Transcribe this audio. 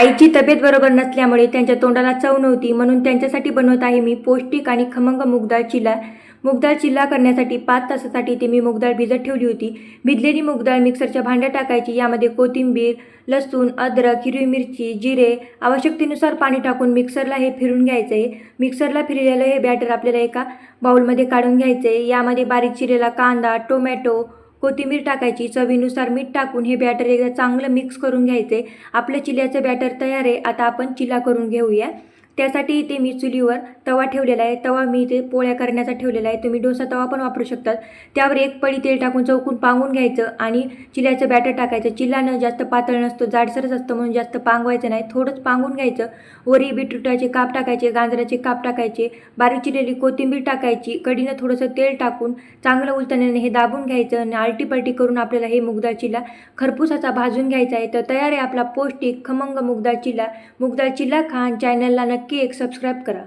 आईची तब्येत बरोबर नसल्यामुळे त्यांच्या तोंडाला चव नव्हती, म्हणून त्यांच्यासाठी बनवत आहे मी पौष्टिक आणि खमंग मूगडाळ चिला. मूगडाळ चिल्ला करण्यासाठी 5 तासासाठी इथे मी मूगडाळ भिजत ठेवली होती. भिजलेली मूगडाळ मिक्सरच्या भांड्यात टाकायची. यामध्ये कोथिंबीर, लसूण, अद्रक, हिरवी मिरची, जिरे, आवश्यकतेनुसार पाणी टाकून मिक्सरला हे फिरून घ्यायचं आहे. मिक्सरला फिरलेलं हे बॅटर आपल्याला एका बाउलमध्ये काढून घ्यायचं आहे. यामध्ये बारीक चिरलेला कांदा, टोमॅटो, कोथिंबीर टाकायची. चवीनुसार मीठ टाकून हे बॅटर एकदा चांगलं मिक्स करून घ्यायचे. आपलं चिल्याचं बॅटर तयार आहे. आता आपण चिला करून घेऊया. त्यासाठी इथे मी चुलीवर तवा ठेवलेला आहे. तवा मी इथे पोळ्या करण्याचा ठेवलेला आहे. तुम्ही डोसा तवा पण वापरू शकतात. त्यावर 1 पळी तेल टाकून चौकून पांगून घ्यायचं आणि चिल्याचं बॅटर टाकायचं. चिला न जास्त पातळ नसतो, जाडसरच असतं, म्हणून जास्त पांगवायचं नाही, थोडंच पांगून घ्यायचं. वरी बीटरूटाचे काप टाकायचे, गाजराचे काप टाकायचे, बारीक चिरलेली कोथिंबीर टाकायची. कढीनं थोडंसं तेल टाकून चांगलं उलटण्याने हे दाबून घ्यायचं आणि आलटीपलटी करून आपल्याला हे मूगडाळ चिला खरपूसाचा भाजून घ्यायचा आहे. तर तयार आहे आपला पौष्टिक खमंग मूगडाळ चिला. मूगडाळ चिला खान चॅनलला नक्की एक सबस्क्राईब करा.